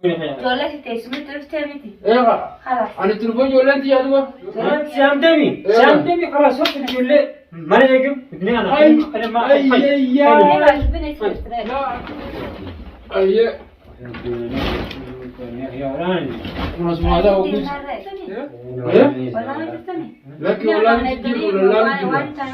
جولة تسمع تفتح متي. إيه خلاص. أنا تلفون جولة يا دوبا. سام دمي خلاص شوف الجولة ما نجيب ابني أنا خلي ما أي أي يا ولاني ما اسمه هذا هو بس. لك ولا تجيب ولا لا تجيب.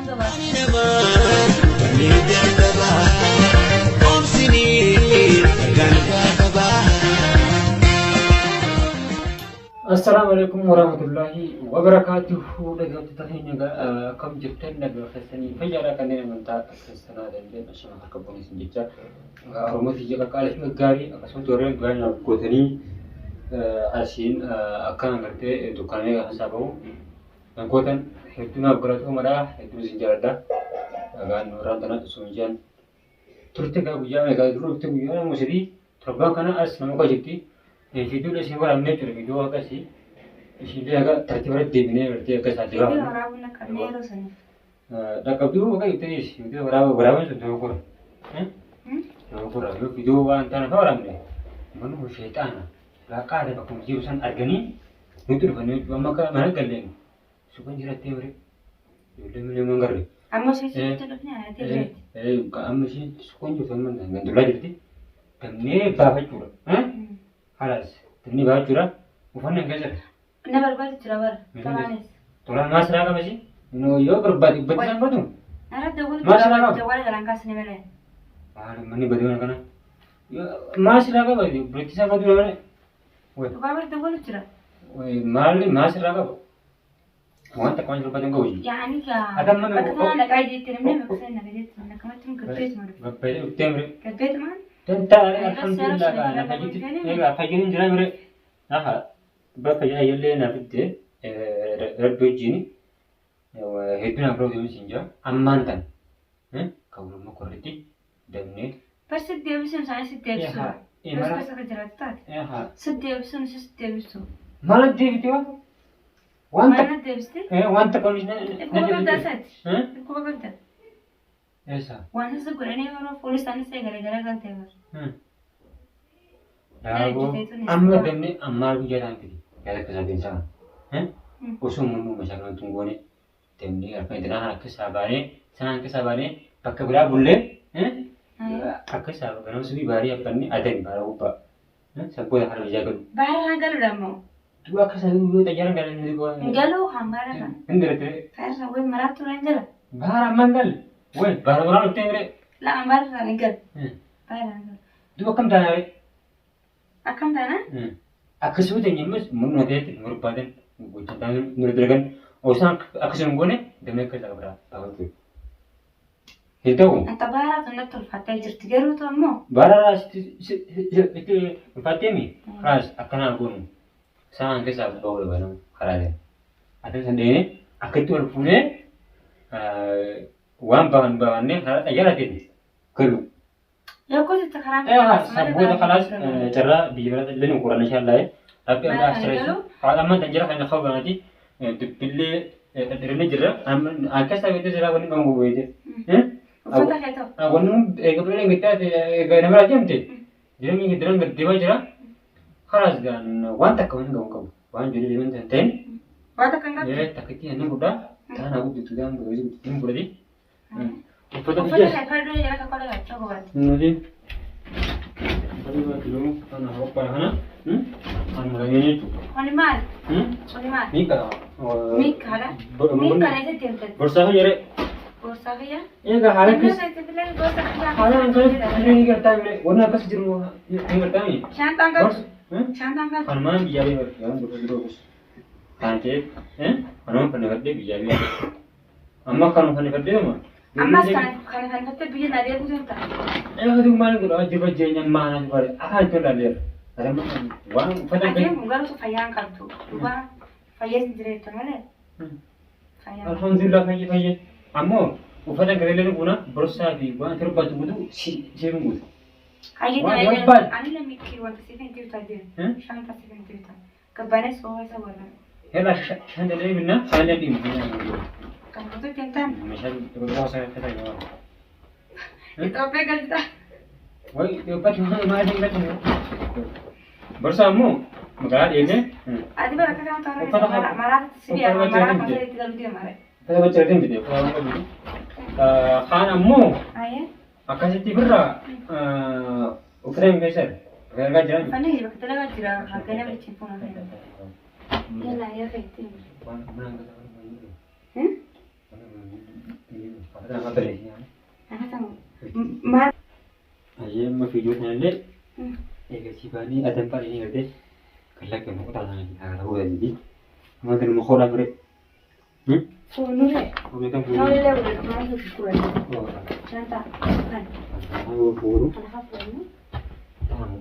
السلام عليكم ورحمة الله وبركاته. دعوت تهيني كم جبتن دعوة خستني فجأة كنا نمتع خستنا دندن عشان هركبوني سنجتا رمز يجا كالش مجاري أقسم تورين غاين كوتني عشان أكان غرتة دكانة حسابه نقطن هتونا بقرأته مرا هتو سنجاردا أغان نوران تنا سونجان ترتكا بيجا مكان ترتكا بيجا مسدي تربان كنا أصلا ما كجبتي video le siapa ramai curi video apa sih? Isi dia agak tertiba debine berarti agak saja. Video orang nak kamera sana. Dah kau tu agak itu is video berapa sudah ukur? Ukur video antara orang ni. Mana syaitan? Laka ada pakai jurusan organik. Nutur kan itu maka mana galeng. Sukan jirat teori. Jadi mana manggar. Amma sih tu dah ni ada. Amma sih sukan jurusan mana? Gantulah jadi. Kami bawa cura. خلاص تبني بقى جرا وفنن كذا نبر بعد ترابر كمانس ترى ما سرقة ماشي إنه يوبر بعد بدنا بدو أنا دقول ما سرقة جوال كلام كاس نبله مني بدو كنا ما سرقة بدو بريتشا بدو كنا تقابل دقول ترى مالي ما سرقة وانت كمان شو بدو قوي يعني كا هذا من أنا قاعد ترمي مكسر نبيت أنا كمان تم كبيت مرة كبيت كبيت مان تنتا الحمد لله أنا فجيت إيه فجيت جرا مرة نها بفجأة يلي نفيد ربيجيني وهيدنا بروديوم سينجا أمانتن كورو ما كورتي دمني بس الدبسون ساينس الدبسون بس بس كجرات تات الدبسون شو الدبسون مالا ديفيديو وانت مالا دبستي وانت كونيش كوبا بدأت كوبا بدأت ऐसा वहाँ से गुराने वाला पुलिस थाने से घर करते हैं वो अम्मा देने अम्मा भी जाता है किसी क्या कैसा दिन सा हैं उसको मुन्नू मचाना तुमको ने देने अपने इतना आके साबाने पक्का बुला बुले हैं आके साबाने उसकी बारी अपने आधे बार ऊपर हैं सबको हर विजय करो बाहर ना गलो डमो तू आके साबी वो तैयार कर लेने को गलो हमारा का इंदर तेरे फिर सब वो मरा तो नहीं गलो बाहर मंगल वही बार उठते हैं मेरे ला हमारा नहीं गल बाहर ना तू कम जाना है أكم تانا؟ أكسو تاني مس من هذا المربادن وجدان نردرجن أوسان أكسو نقولة دمك كذا برا تقول هيتو أنت بارا تنتظر فتاة جرتجرو تامو بارا itu fatemi خلاص أكنا نقول سان كذا بقول بنا خلاص ada sendiri أكتو الفونه وان بان خلاص أجل هذي كلو يا كنت تخرج سبوت خلاص جرا بيجرا لين قرآن إن شاء الله أبي أنا أشتري هذا ما تنجرا خلينا نخاف بناتي تبلي تدريني جرا أم أكيد سويت جرا وني كم هو يجي فتح هيتو ونم قبل إن قلت إيه نمرة جم تي جرا مين قدرن قديما جرا خلاص كان وان تكون كم وان جري لمن تنتين واتك كنا يا تكتي أنا بودا أنا أقول تودان بقولي تيم بقولي فتح هيتو يا كقولة هيتو قبل نودي Kalau kilo, anak apa hana? Anak lagi ni tu. Animal. Animal. Mika. Mika ada. Mika ni tu tiada. Bersama je. Bersama ya. Ini dah hari kes. Hari angkat ini kereta ni. Warna apa sih jeru? Ini kereta ni. Santangkat. Santangkat. Anuman biaya ber. Jangan berburu bos. Kanke, anuman pernah kerja biaya. Amma kan pernah kerja mana? Amma sekarang kan biaya nari aku tu tak. Itu mana tu? Aje baca mana tu? Apa itu lalir? Ada mana? Wang pada. Aje mungkin tu fayang kan tu. Dua fayang jerit tu mana? Fayang. Alhamdulillah fayang. Ammo, ufada kerja ni puna berusaha di. Wang terus batu budu si budu. Aje ni ani le mikir waktu sifat itu tadi. Shan pasti sifat itu. Kebanyakan soal soal. Hela shan dari mana? Shan dari mana? Kamu tu tiang-tiang. Macam tu berasa kata ni. Itu apa yang kita? Woi, dia pas mana ada yang kata. Bersama magala ini. Adi berapa kan tahu marah sih marah pasal itu dalam dia marah. Saya baca ini gitu. Kan ammu. Ayah. Akasih tibra. Ukraine geser. Gak jalan. Mana ya? Kita lagi jalan. Harganya bercimpung apa ya? Ya lah ya itu. Ada apa tadi? Apa tahu? Mar. Aje mau videonya lihat. Sih bani ada tempat ini ngerti. Kalau kamu udah lagi, agak udah jadi. Mungkin mau kolam ber. Phone re. Phone kan phone. Kalau lewat mana tu kurang. Oh. Cantik kan. Aku phone. Ada apa phone? Tahu.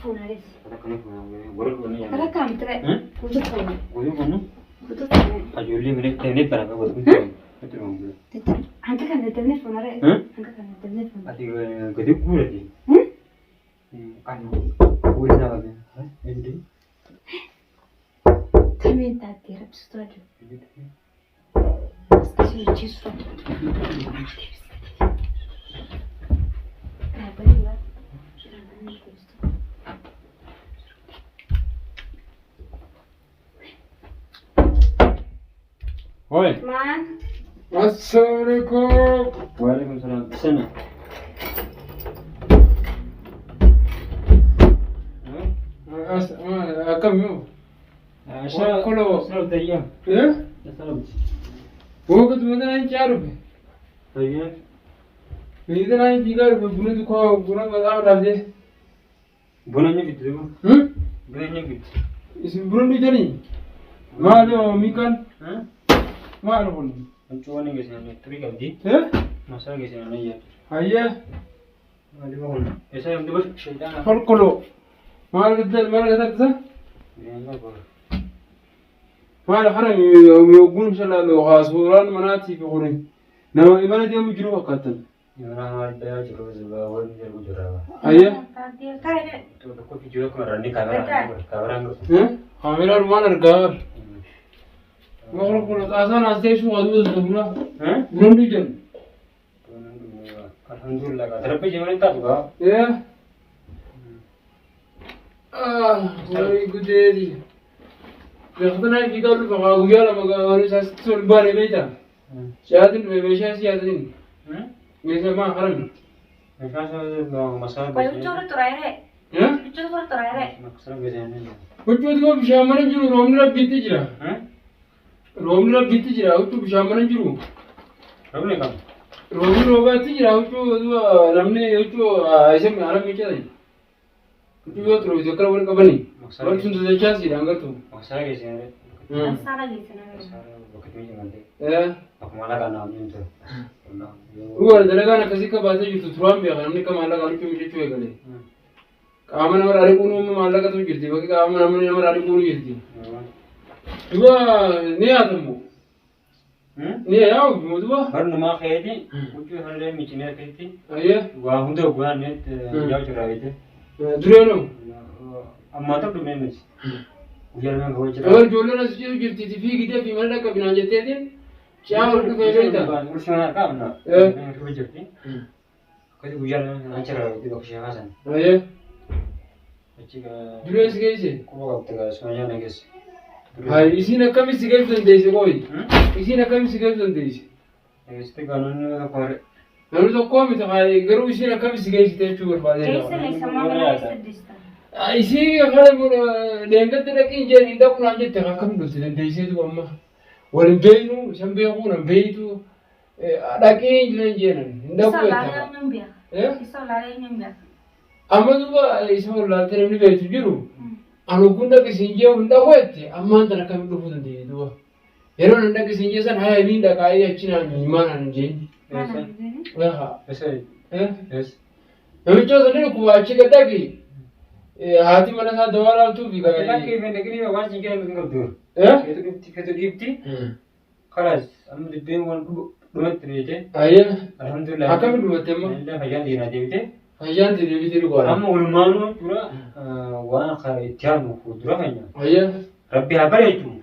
Phone ada. Ada kan phone. Baru phone ya. Ada kam tre. Kudu phone. Kudu phone. Kudu phone. Ajuli mere tenet para ka bodu phone. Betul ngomong. Angkat kan tenet phone ada. Angkat kan tenet phone. Ati gede gula di. Anu. Gula na ba? Hindi. Kami tadi rap setuju. Setuju setuju. Apa ni lah? Oi. Man. Assalamualaikum. Waalaikumsalam. Sana. Akam yo. Kalau tayang. Ya? Salam. Wo ka tumadan an charu be. Tayang. Idan an digar be bunu ko bunu ga da de. Bonanya gitu. Bonanya gitu. Isim bunu di jani. Ma do mikan. Ma do bunu. Ancuan yang kesana, teri ganti. Masalah kesana ya. Ayya. Ada bangun. Esa yang tu syaitan. Fal kolo. Ma ga ta. Ya Allah. ما الحرم يقول شلا لو خاسوران مناتي في غرين نما إيمان دي مجرو وقتل Orang orang dia juru sebawa dia juru. أيه Tu aku video kemarin ni kamera kamera. خاميرا روان الرجال ما خلق كل أسان أستيش وغدوز دبلا بلندي جن Alhamdulillah. Tapi jangan tak juga. إيه very good day بياخدنا في قبل فقاعد ويالا ما ناس تسول بالي بيتا شاهدين بيشاهد شاهدين مثل ما حرم Masalah. Bayu curu terakhir. Curu terakhir. Masalah biasanya. Betul tu bisa mana juru romla binti jira. Romla binti jira, itu bisa mana juru. Ramai kan? Romla binti jira, itu ramne itu asam alam macam ni. Itu terus jekar boleh kabani. Kalau cuma saja sih angkat tu. Masalah biasanya. Masalah gitu na. Waktu ni jangan deh. Aku malah kan nama itu. Luar dalaga nak kasih kabata itu tuan biar kami kamalah kalau cuma cuci kali. Kamu nama hari pun malah kata cuci, bagi kamu nama hari pun cuci. Dua ni ada mu. Ni ya, mu dua. Baru nama kaya uju hari micin kaya ti. Ayah. Wah, untuk gua net jauh cerah itu. Dua no. Amma tak dulu memes. Ujar memang gua cerah. Agar jualan nasi cuci TV kita di mana kau bilang jatuh dia. Siapa tu kaya itu? Urusan apa mana? Kau cerita. Kau ujar memang cerah itu kau siapa san? Ayah. Jika. Dua sekali sih. Kau kau tengah semuanya neges. Hai, isi nak kami sekali tu desi koi. Isi nak kami sekali tu desi. Neges tu kanun apa? Lalu tu kau minta hai, garu isi nak kami sekali tu cuci berbalik. Kayak sama mana sedista. Isi kalau mula lengket tidak injil, indah pun aja tengah kami tu desi tu amma. Walau beinu, sampai aku nak beinu, ada injil, indah pun tak. Isolasi nyambia. Isolasi nyambia. Amma tu isolasi terus ni beinu juru. Anu kunda kesinjau indah kuat, amma antara kami tu pun desi tu. Ero nanda kesinjau san hai ini dah kaya cina iman anjing. Mana? Wah, Esai. Yes. Tapi cakap ni aku asyik kata ki. Hati mana sah dua orang tu juga. Kita kini negeri awak jika yang mungkin tu. Itu gifti. Kalas, am di penguan ku dua terjadi. Ayah. Alhamdulillah. Akam dua tema. Alhamdulillah hajan di nanti itu. Hajan tu dia biru gua. Am ulmanu pura wana kaya tiang pura hanya. Ayah. Rabbi apa itu?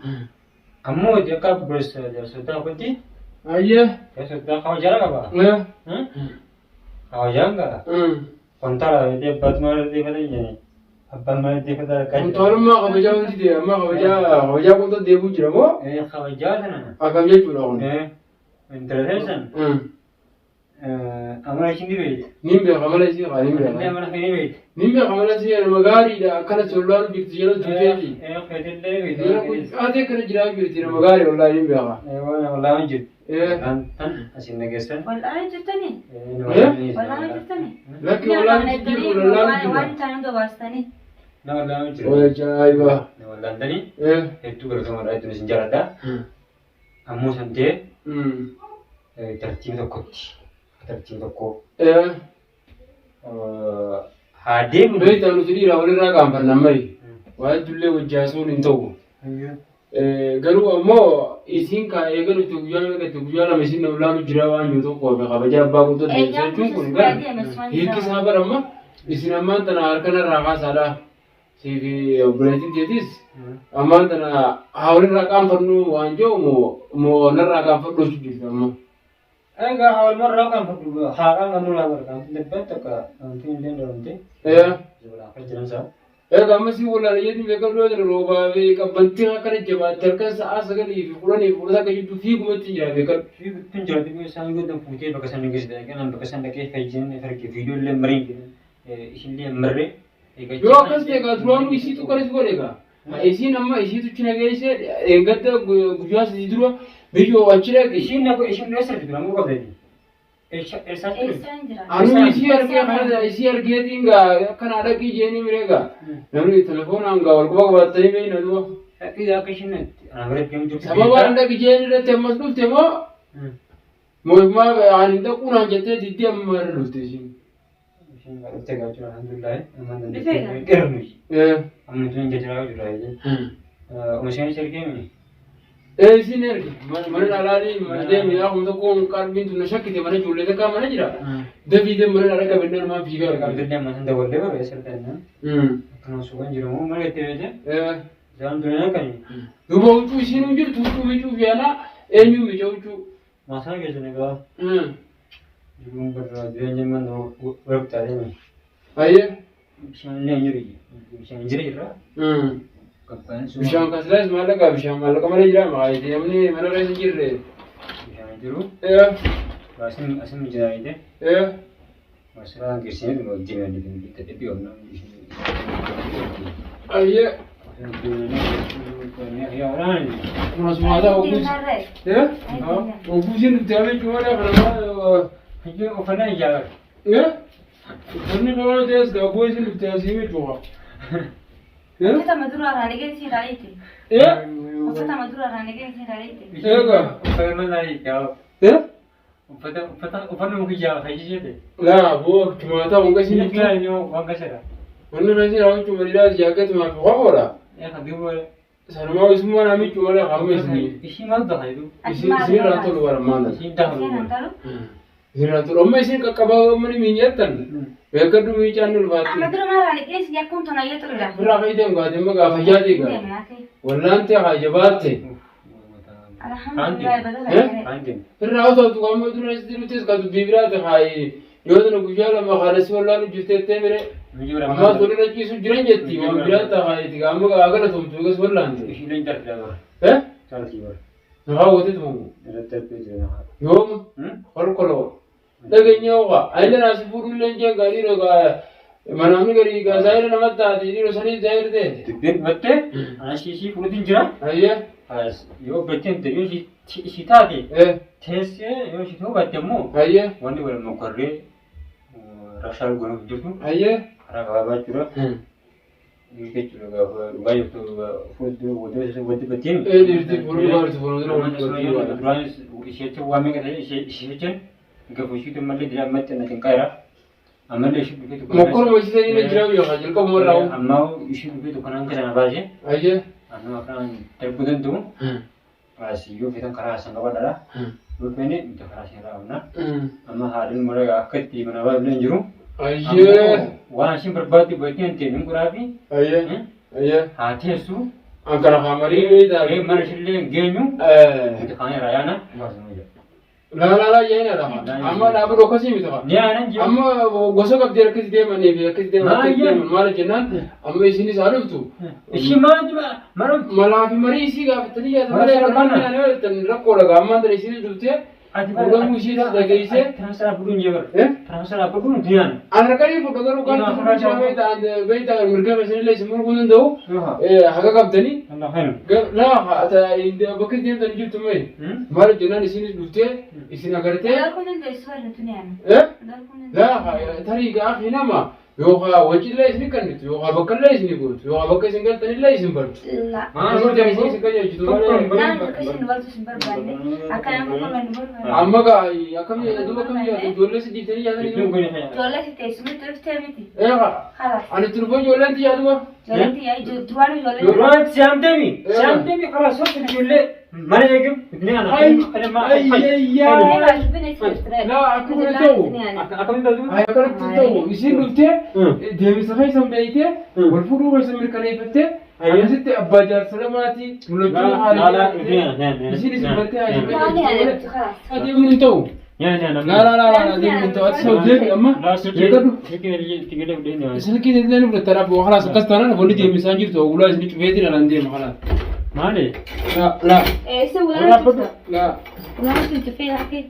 Amu dia kap beres dia sudah kunci. Ayah. Dia sudah kau jarak apa? Ya. Kau jarak? Kontara dia batmar dia kata ini. Abbaan mana deefataa kan Kuntaanummaa kabajaa wanti ta'e amma kabajaa kunta deebuu jira moo? kabajaa kana. Akkam jechuudha kun. Intarneesan. Amala ishii ni beekti. Ni beeka amala ishii haa ni beeka. Amala ishii ni beekti. Ni beeka amala ishii nama gaariidha akkana sollaan jirti jala tuuteeti. Feetillee beekti. Ati akkana jiraa jirti nama gaarii wallaahi ni beeka. Wallaahi jirti. Tan asin nageessan. Wallaahi jirtanii. Wallaahi jirtanii. Lakki wallaahi jirti wallaahi jirti. Waan isaan gabaastanii. Na wallaahi jirti. Waa ajaa'iba. Na wallaandanii. Hedduu gargaaraa itti isin jaalladha. Ammoo san ta'e tartiiba tokkotti. Tartiiba tokko. Haa deemu. Beektaa nuti dhiiraa walirraa qaanfanna marii. Waa iddullee wajjaasuun hin ta'u. Garuu ammoo isiin kaa'ee galutti guyyaa lama isiin nama laalu jira waan jiru tokko kabajaa abbaa guutuu deemsa jechuun kun gara hiikisaa bara amma isin ammaan tana harkanarraa kaasaadha. Siifi obboleettiin jeetis ammaan tana haa walirraa qaanfannu waan jiru moo walirraa qaanfadhu jechuu jirti amma. Enggak, awal marah kan hak kan nula berkan, lebat tak nanti ini nanti. Sebelah kerjaan saya. Kamu sih bola aja nih mereka dua ada roba, mereka penting akan jawab terkait saat sekali, pulang kayak itu view cuma tinggal mereka. View tinggal tapi sangat dan putih bakasan negeri sedang kan, bakasan negeri kajian, mereka video lembering gitu, isinya lembering. Yo akan sih kan, tuan isi tu kalau sekolah kan. Isi nama isi tu cina gaya sih, enggak ada gujua sih dulu. Video acara isi nak isi nulis itu kamu kau beli. Anu isi harga tinggal kan ada kijian mereka. Lalu telepon angga, kalau bawa tadi main itu. Tidak kisahnya, anak game juga. Sama orang ada kijian itu temas tu temo. Mau anda kurang jatuh di dia marah tu sih. Tega cuma alhamdulillah, aman dan kerja. Aman tu yang jalan juga aja. Umusnya cari game ni. Sini mana alari mana dia untuk kong karbin tu nasyak kita mana jual itu kan mana jira. Tapi dia mana ada kabinet mana figure kan. Kabinet mana dah boleh baru serta Kalau suka jira mau mana itu aja. Jangan dunia kan. Tu bawa tu sini ujur tu macam biana, enyu macam tu. Masa ke sini kau? Jurung berada di mana work tadi ni. Ayah. Siang ni anjuri, siang anjuri jira. Bishang kasih malah kah bishang malah kemana jira malah itu yang mana rasa jira. Bishang anjuru. Asim jira itu. Masalah kisahnya tu mau jira ni tapi orang Ayah. Ya orang ni. Orang semua ada okus. Okusin tu tapi cuma ada kalau Ini ofana ya. Ini kalau dia sudah okusin tu tapi sih cuma. Kita madura rani ke sih rani itu. Kita madura rani ke sih rani itu. Iya. Ofana mana ni kau? Ofana mungkin jauh saja je. Lah, bu cuma tahu mungkin sih. Ini kan yang orang kasar. Mana nasi orang cuma dia jaga cuma kau orang. Ya kan dia boleh. Sana mau semua nami cuma ada kamu sini. Isi mana dah itu? Isi rantul luar mana? Isi dah luar. Isi rantul. Omma isi kakak mana minyak Mereka tu macam ni lepas tu. Madura mana ni kes dia pun tu nak itu lah. Berapa itu enggak? Dia mengapa jadi kan? Walante aja bate. Alhamdulillah betul. Anjing. Berapa tu kamu tu nasi tu tes kau tu bibra tu hai. Yo tu nak gujala makharas wala lu juste temere. Amma tu nak kisu jiran jeti. Mam bibra tu hai. Tiga kamu agar tu tu kes walante. Isi lain terjadi. Cara tiba. Nah, awak tu tu. Terjadi. Yo. Kalau. Dagingnya apa? Ada nasi purul lenjang kali roga. Mana ni kali gazai nama tadi ni rosani zahir deh. Betul. Nasi purul tinjau. Ayah. Yo betul tu. Yo si tadi. Tesnya yo si tu betul mu. Ayah. Wani boleh mukarri. Rasal guna betul. Ayah. Raga apa cura? Ini cura gak bayu tu food betul betul. Itu purul baru tu purul tu. Berani isi tu wami kata isi tu. Gafushi tu malah dia mati nak kaya. Amal isi begitu. Mukor masih tadi ni jauh ya, jadi kau morau. Amau isi begitu kan angkat sana baje. Aja. Anu akan terputus tu. Asio kita keras angkat pada. Lupa ni kita keras yang ramah. Amma hari ni mereka akad di mana bawa belanjuru. Aja. Wah asyik berbati berarti nanti minggu rapi. Aja. Aja. Hati su. Angkara kamari ni dah. Mana sih le genyu. Kita kaya raya na. Masuk aja. لا يا هنا أما لا بدو كسي متى أما غسوك أبدي ركز دائما نبي ركز دائما ما لجنان أما يسني سالفتو إيش ما في مريسي قاعد تريا تماري أنا تنركوا لك أما ترى يسني دوتة bukan musim lagi transfer budun jabar transfer budun dian أنا كاري فوتوغرافر كان تفرج بيت عند بيت أمريكا مثلا ليش مرقون ده حاجة كابتني لا أتا إند بكرة دين تنجيب تماي ما لجنان يسني دوتة يسني أكرته لا كنا نسوي نتنيان لا ترى كأخي نما يوها وجد لا يسني كنت يوها بكر لا يسني قلت يوها بكر سنقل تاني لا يسني برد لا أنا جاي يسني سكان يجي لا كشين برد سنبر باني أكان أنا كمان نبر أما كاي أكمل يدوب كم يا جولس دي تاني يا تاني جولس تيسمي تروح تعمتي إيه خلاص أنا تلفون جولان تي يدوب جولان تي أي جوان سام تمي خلاص وقت الجولة ما نيجي اثنين أنا ما لا أكمل تو يصير نبتة دهمي سفاي سام بيته والفرو بس أمريكا نيفته أنا ست أبجار سلاماتي ملوكي لا يصير سبتة خلاص هذه من تو لا دي من تو أتسوي أما لا سلكي تدلنا بالتراب وخلاص قصتنا بقول دي مسانجير تو ولا إذا نكبيتنا عندي خلاص ما لي لا إيه سوى لا لا كنت فيها كده